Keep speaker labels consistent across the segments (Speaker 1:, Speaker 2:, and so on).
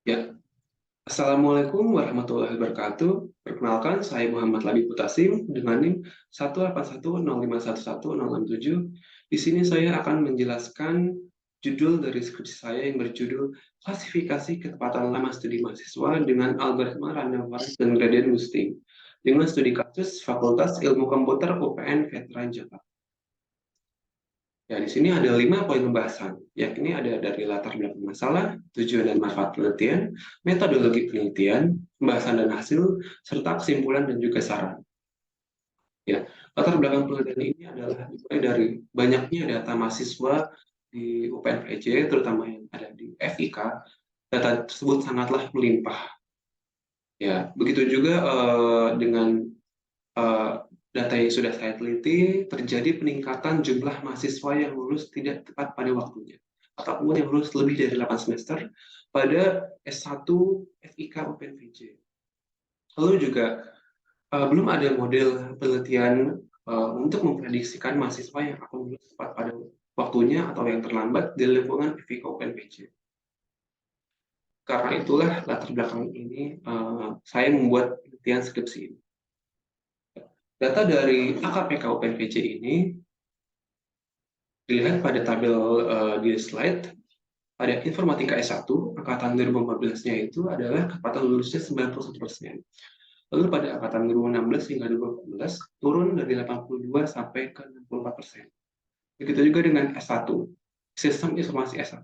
Speaker 1: Ya, Assalamualaikum warahmatullahi wabarakatuh. Perkenalkan, saya Muhammad Labib Putasim dengan NIM 18105111067. Di sini saya akan menjelaskan judul dari skripsi saya yang berjudul Klasifikasi Ketepatan Lama Studi Mahasiswa dengan Algoritma Random Forest dan Gradient Boosting dengan studi kasus Fakultas Ilmu Komputer UPN Veteran Jakarta. Ya, di sini ada 5 poin pembahasan, yakni ada dari latar belakang masalah, tujuan dan manfaat penelitian, metodologi penelitian, pembahasan dan hasil, serta kesimpulan dan juga saran. Ya, latar belakang penelitian ini adalah dimulai dari banyaknya data mahasiswa di UPN VJ, terutama yang ada di FIK. Data tersebut sangatlah melimpah. Ya, begitu juga dengan eh, data yang sudah saya teliti, terjadi peningkatan jumlah mahasiswa yang lulus tidak tepat pada waktunya, ataupun yang lulus lebih dari 8 semester pada S1 FIK UPNVJ. Lalu juga belum ada model penelitian untuk memprediksikan mahasiswa yang akan lulus tepat pada waktunya atau yang terlambat di lingkungan FIK UPNVJ. Karena itulah latar belakang ini saya membuat penelitian skripsi ini. Data dari AKPK UPNVJ ini dilihat pada tabel di slide. Pada informatika S1 angkatan 2014-nya itu adalah ketepatan lulusnya 91%. Lalu pada angkatan 2016 hingga 2018 turun dari 82 sampai ke 64%. Begitu juga dengan S1, sistem informasi S1.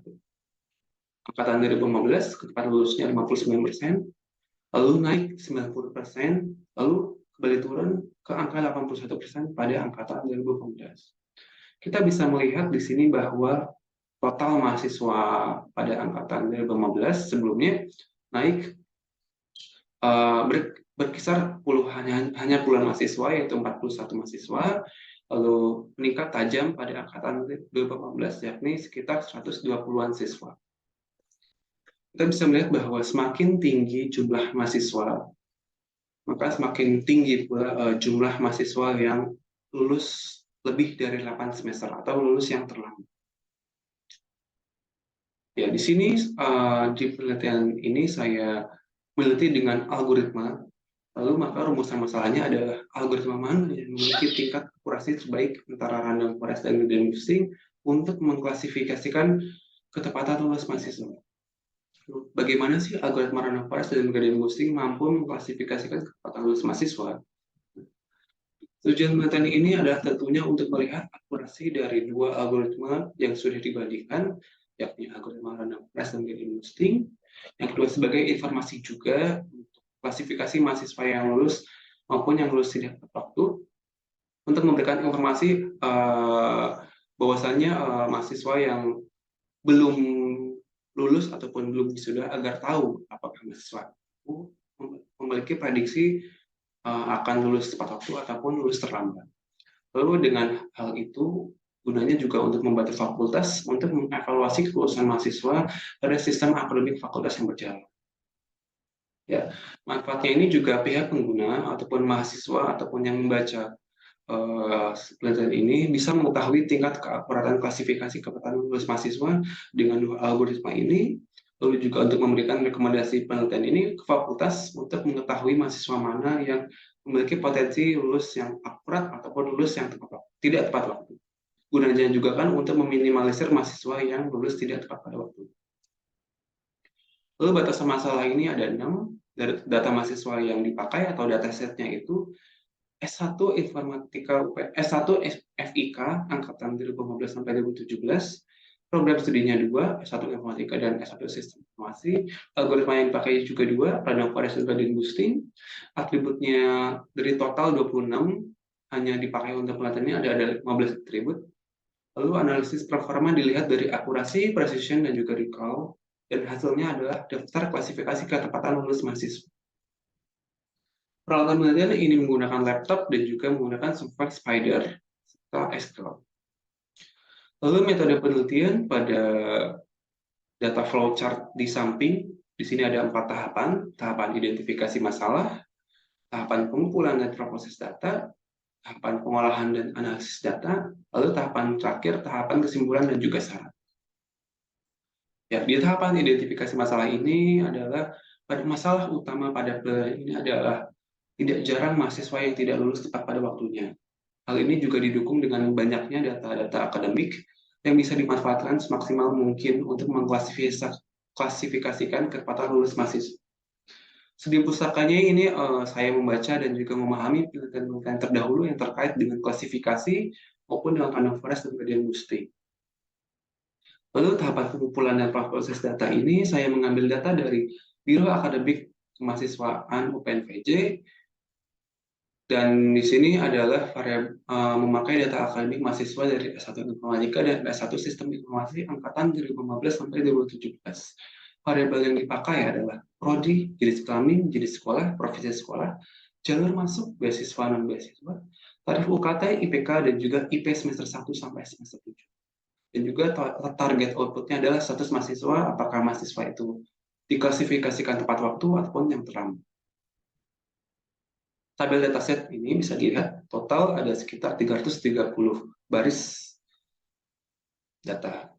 Speaker 1: Angkatan 2015 ketepatan lulusnya 59%, lalu naik 90%, lalu kembali turun ke angka 81% pada angkatan 2015. Kita bisa melihat di sini bahwa total mahasiswa pada angkatan 2015 sebelumnya naik berkisar hanya puluhan mahasiswa, yaitu 41 mahasiswa, lalu meningkat tajam pada angkatan 2018 yakni sekitar 120-an siswa. Kita bisa melihat bahwa semakin tinggi jumlah mahasiswa, maka semakin tinggi pula jumlah mahasiswa yang lulus lebih dari 8 semester atau lulus yang terlambat. Ya, di sini di penelitian ini saya meneliti dengan algoritma. Lalu maka rumusan masalahnya adalah algoritma mana yang memiliki tingkat akurasi terbaik antara random forest dan gradient boosting untuk mengklasifikasikan ketepatan lulus mahasiswa. Bagaimana sih algoritma random forest dan gradient boosting mampu mengklasifikasikan ketepatan lulus mahasiswa? Tujuan penelitian ini adalah tentunya untuk melihat akurasi dari dua algoritma yang sudah dibandingkan, yakni algoritma random forest dan gradient boosting. Yang kedua sebagai informasi juga untuk klasifikasi mahasiswa yang lulus maupun yang lulus tidak tepat waktu, untuk memberikan informasi bahwasannya mahasiswa yang belum lulus ataupun belum wisuda agar tahu apakah mahasiswa itu memiliki prediksi akan lulus tepat waktu ataupun lulus terlambat. Lalu dengan hal itu gunanya juga untuk membantu fakultas untuk mengevaluasi kelulusan mahasiswa pada sistem akademik fakultas yang berjalan. Ya, manfaatnya ini juga pihak pengguna ataupun mahasiswa ataupun yang membaca penelitian ini bisa mengetahui tingkat keakuratan klasifikasi ketepatan lulus mahasiswa dengan dua algoritma ini, lalu juga untuk memberikan rekomendasi penelitian ini ke fakultas untuk mengetahui mahasiswa mana yang memiliki potensi lulus yang akurat ataupun lulus yang tidak tepat waktu. Gunanya juga kan untuk meminimalisir mahasiswa yang lulus tidak tepat pada waktu. Lalu batasan masalah ini ada 6. Data mahasiswa yang dipakai atau datasetnya itu S1 Informatika S1 FIK angkatan 2015 sampai 2017, program studinya 2, S1 Informatika dan S1 Sistem Informasi. Algoritma yang dipakai juga 2, random forest dan gradient boosting. Atributnya dari total 26, hanya dipakai untuk penelitiannya ada 15 atribut. Lalu analisis performa dilihat dari akurasi, precision, dan juga recall. Dan hasilnya adalah daftar klasifikasi ketepatan lulus mahasiswa. Peralatan penelitian ini menggunakan laptop dan juga menggunakan software Spider serta SQL. Lalu metode penelitian pada data flowchart di samping, di sini ada 4 tahapan. Tahapan identifikasi masalah, tahapan pengumpulan dan proses data, tahapan pengolahan dan analisis data, lalu tahapan terakhir, tahapan kesimpulan dan juga saran. Ya, di tahapan identifikasi masalah ini adalah pada masalah utama pada penilaian ini adalah tidak jarang mahasiswa yang tidak lulus tepat pada waktunya. Hal ini juga didukung dengan banyaknya data-data akademik yang bisa dimanfaatkan semaksimal mungkin untuk mengklasifikasikan kecepatan lulus mahasiswa. Studi pustakanya ini saya membaca dan juga memahami penelitian-penelitian terdahulu yang terkait dengan klasifikasi maupun dengan Random Forest dan Gradient Boosting. Lalu tahapan pengumpulan dan proses data ini saya mengambil data dari Biro Akademik Kemahasiswaan UPNVJ, dan di sini adalah memakai data akademik mahasiswa dari S1 Informatika dan S1 Sistem Informasi angkatan 2015 sampai 2017. Variabel yang dipakai adalah prodi, jenis kelamin, jenis sekolah, profesi sekolah, jalur masuk, beasiswa non beasiswa, tarif UKT, IPK, dan juga IP semester 1 sampai semester 7. Dan juga target outputnya adalah status mahasiswa, apakah mahasiswa itu diklasifikasikan tepat waktu ataupun yang terlambat. Tabel dataset ini bisa dilihat total ada sekitar 330 baris data.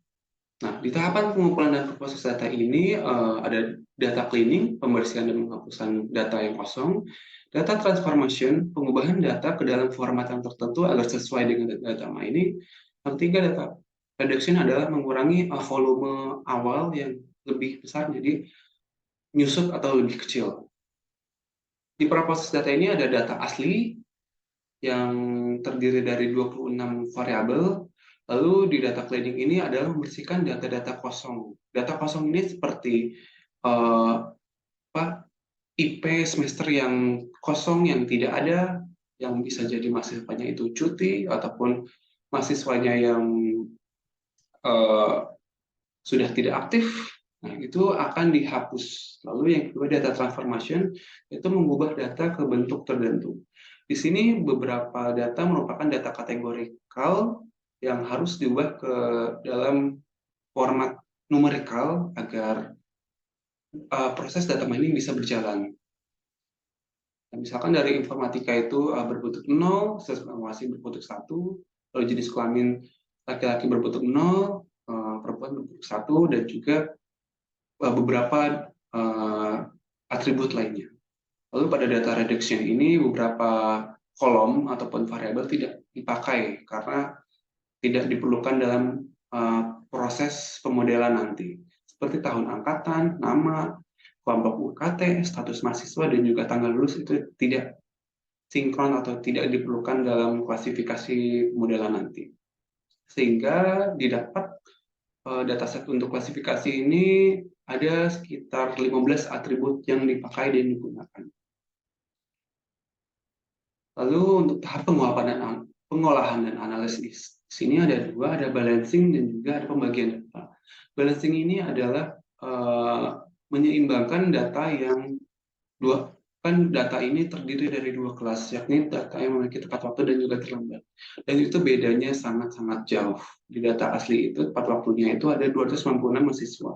Speaker 1: Nah, di tahapan pengumpulan dan proses data ini ada data cleaning, pembersihan dan penghapusan data yang kosong, data transformation, pengubahan data ke dalam format yang tertentu agar sesuai dengan data mining. Yang ketiga, data reduction adalah mengurangi volume awal yang lebih besar jadi nyusut atau lebih kecil. Di proses data ini ada data asli yang terdiri dari 26 variabel. Lalu di data cleaning ini adalah membersihkan data-data kosong. Data kosong ini seperti IP semester yang kosong yang tidak ada, yang bisa jadi mahasiswanya itu cuti ataupun mahasiswanya yang sudah tidak aktif. Nah, itu akan dihapus. Lalu yang kedua, data transformation, itu mengubah data ke bentuk tertentu. Di sini beberapa data merupakan data kategorikal yang harus diubah ke dalam format numerikal agar proses data mining bisa berjalan. Nah, misalkan dari informatika itu berbentuk 0, informasi berbentuk 1, lalu jenis kelamin laki-laki berbentuk 0, perempuan berbentuk 1, dan juga beberapa atribut lainnya. Lalu pada data reduction ini beberapa kolom ataupun variabel tidak dipakai karena tidak diperlukan dalam proses pemodelan nanti. Seperti tahun angkatan, nama, kelompok UKT, status mahasiswa, dan juga tanggal lulus itu tidak sinkron atau tidak diperlukan dalam klasifikasi pemodelan nanti. Sehingga didapat dataset untuk klasifikasi ini ada sekitar 15 atribut yang dipakai dan digunakan. Lalu untuk tahap pengolahan dan analisis, di sini ada dua, ada balancing dan juga ada pembagian data. Balancing ini adalah menyeimbangkan data yang data ini terdiri dari dua kelas, yakni data yang memiliki tepat waktu dan juga terlambat. Dan itu bedanya sangat-sangat jauh. Di data asli itu tepat waktunya itu ada 296 mahasiswa.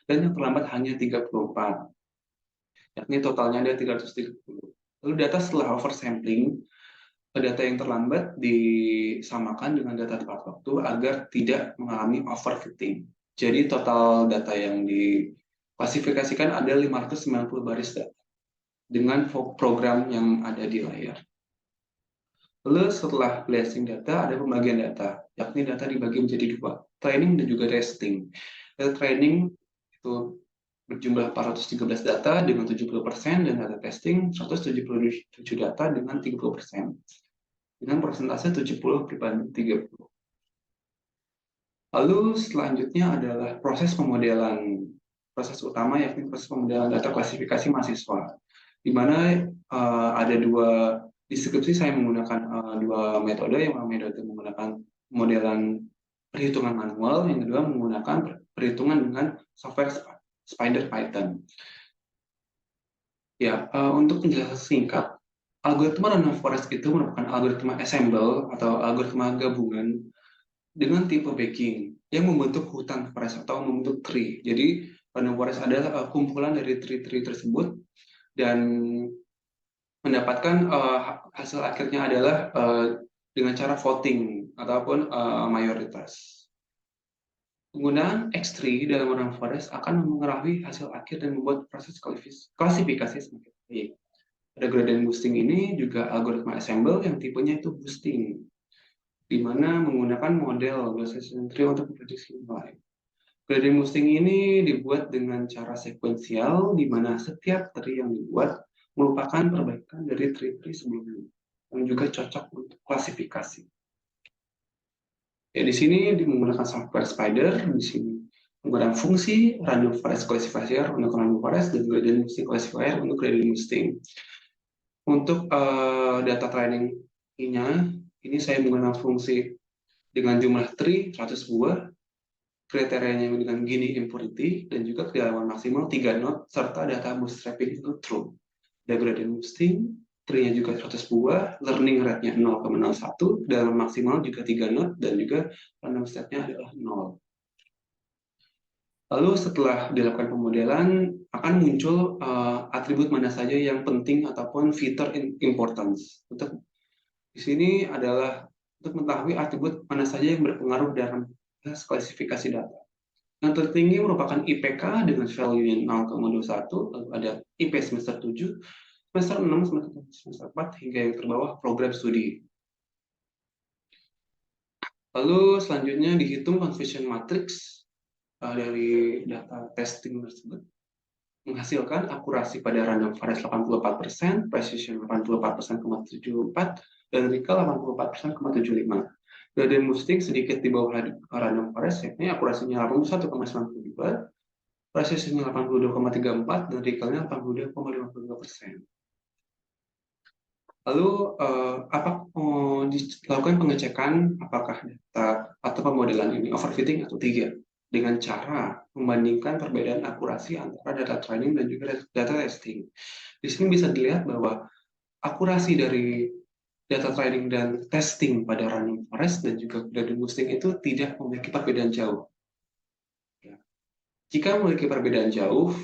Speaker 1: Dan yang terlambat hanya 34. Yakni totalnya ada 330. Lalu data setelah oversampling, data yang terlambat disamakan dengan data tepat waktu agar tidak mengalami overfitting. Jadi total data yang diklasifikasikan ada 590 baris data dengan program yang ada di layar. Lalu setelah blessing data, ada pembagian data, yakni data dibagi menjadi dua, training dan juga testing. Training itu berjumlah 413 data dengan 70%, dan data testing 177 data dengan 30%. Dengan persentase 70 berbanding 30. Lalu selanjutnya adalah proses pemodelan. Proses utama yakni proses pemodelan data klasifikasi mahasiswa, di mana ada dua deskripsi. Saya menggunakan dua metode, yang metode menggunakan modelan perhitungan manual, yang kedua menggunakan perhitungan dengan software Spider Python. Ya, untuk penjelasan singkat, algoritma Random Forest itu merupakan algoritma ensemble atau algoritma gabungan dengan tipe baking yang membentuk hutan forest atau membentuk tree. Jadi Random Forest adalah kumpulan dari tree-tree tersebut dan mendapatkan hasil akhirnya adalah dengan cara voting ataupun mayoritas. Penggunaan X3 dalam random forest akan mempengaruhi hasil akhir dan membuat proses klasifikasi semakin baik. Pada gradient boosting ini juga algoritma ensemble yang tipenya itu boosting, di mana menggunakan model Bayesian tree untuk memprediksi nilai. Gradient boosting ini dibuat dengan cara sekuensial, di mana setiap tree yang dibuat merupakan perbaikan dari tree-tree sebelumnya, yang juga cocok untuk klasifikasi. Ya, di sini menggunakan software Spider, di sini menggunakan fungsi random forest classifier untuk random forest dan gradient boosting classifier untuk gradient boosting. Untuk data training-nya, ini saya menggunakan fungsi dengan jumlah tree 100 buah, kriterianya dengan Gini impurity, dan juga kedalaman maksimal 3 node, serta data bootstrapping itu true. Ada gradient boosting, tree-nya juga 100 buah, learning rate-nya 0,01, kedalaman maksimal juga 3 node, dan juga random state-nya adalah 0. Lalu setelah dilakukan pemodelan, akan muncul atribut mana saja yang penting ataupun feature importance. Untuk di sini adalah untuk mengetahui atribut mana saja yang berpengaruh dalam klasifikasi data. Yang tertinggi merupakan IPK dengan value 0,21, lalu ada IP semester 7, semester 6, semester 4, hingga yang terbawah program studi. Lalu selanjutnya dihitung confusion matrix dari data testing tersebut, menghasilkan akurasi pada random forest 84%, precision 84,74%, dan recall 84,75%. Gradient boosting sedikit di bawah random forest, yakni akurasinya 81,92%, precisionnya 82,34%, dan recallnya 82,52%. Lalu dilakukan pengecekan apakah data atau pemodelan ini overfitting atau tidak, dengan cara membandingkan perbedaan akurasi antara data training dan juga data testing. Di sini bisa dilihat bahwa akurasi dari data training dan testing pada random forest dan juga gradient boosting itu tidak memiliki perbedaan jauh. Jika memiliki perbedaan jauh,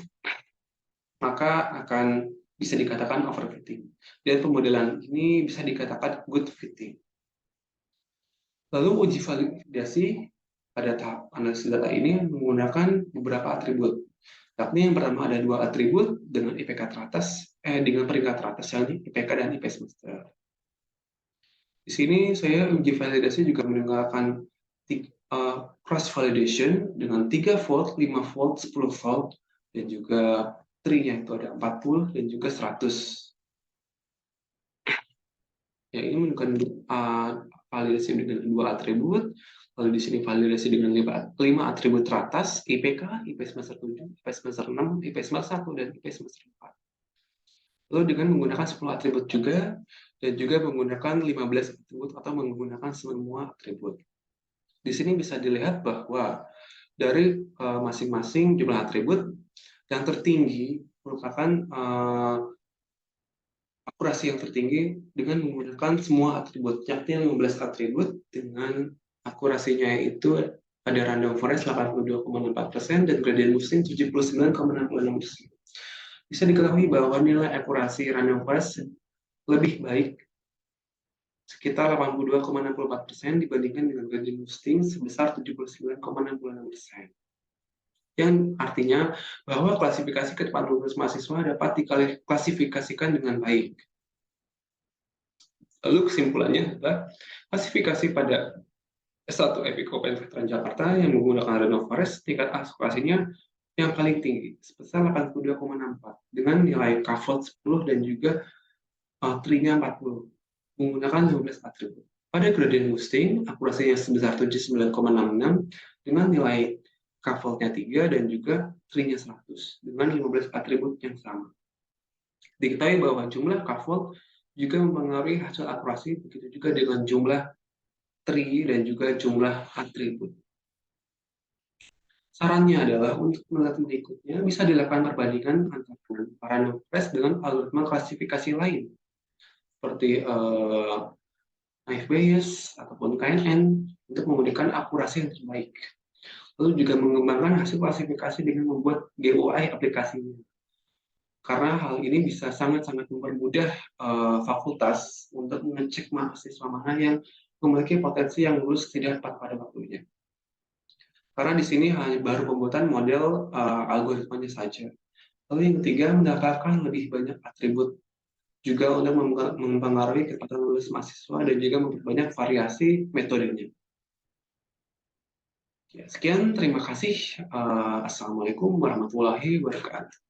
Speaker 1: maka akan bisa dikatakan overfitting. Dan pemodelan ini bisa dikatakan good fitting. Lalu uji validasi pada tahap analisis data ini menggunakan beberapa atribut. Yakni yang pertama ada 2 atribut dengan IPK teratas, dengan peringkat teratas, yakni IPK dan IP semester. Di sini saya uji validasi juga menggunakan cross validation dengan 3 volt, 5 volt, 10 volt, dan juga tree-nya itu ada 40 dan juga 100. Ya, ini menunjukkan validasi dengan 2 atribut. Lalu di sini validasi dengan 5 atribut teratas, IPK, IP semester 7, IP semester 6, IP semester 1, dan IP semester 4. Lalu dengan menggunakan 10 atribut juga, dan juga menggunakan 15 atribut atau menggunakan semua atribut. Di sini bisa dilihat bahwa dari masing-masing jumlah atribut, yang tertinggi merupakan akurasi yang tertinggi dengan menggunakan semua atribut, yakni 15 atribut dengan akurasinya itu pada random forest 82,4% dan gradient boosting 79,66%. Bisa diketahui bahwa nilai akurasi random forest lebih baik sekitar 82,64% dibandingkan dengan gradient boosting sebesar 79,66%. Yang artinya bahwa klasifikasi ke depan lulus mahasiswa dapat diklasifikasikan dengan baik. Lalu kesimpulannya adalah klasifikasi pada S1 Epikopen Veteran Jakarta yang menggunakan random forest tingkat akurasinya yang paling tinggi sebesar 82,64 dengan nilai K-fold 10 dan juga tree-nya 40 menggunakan 12 atribut. Pada gradient boosting akurasinya sebesar 79,66 dengan nilai K-fold-nya 3 dan juga tree-nya 100 dengan 15 atribut yang sama. Diketahui bahwa jumlah K-fold juga mempengaruhi hasil akurasi, begitu juga dengan jumlah tree dan juga jumlah atribut. Sarannya adalah untuk melihat berikutnya bisa dilakukan perbandingan antara random forest dengan algoritma klasifikasi lain seperti naive Bayes ataupun KNN untuk memberikan akurasi yang terbaik. Lalu juga mengembangkan hasil klasifikasi dengan membuat GUI aplikasinya. Karena hal ini bisa sangat-sangat mempermudah fakultas untuk mengecek mahasiswa mana yang memiliki potensi yang lulus tidak tepat pada waktunya. karena di sini hanya baru pembuatan model algoritmanya saja. Lalu yang ketiga, mendapatkan lebih banyak atribut juga untuk mempengaruhi kecepatan lulus mahasiswa dan juga memperbanyak variasi metodenya. Ya, sekian, terima kasih. Assalamualaikum warahmatullahi wabarakatuh.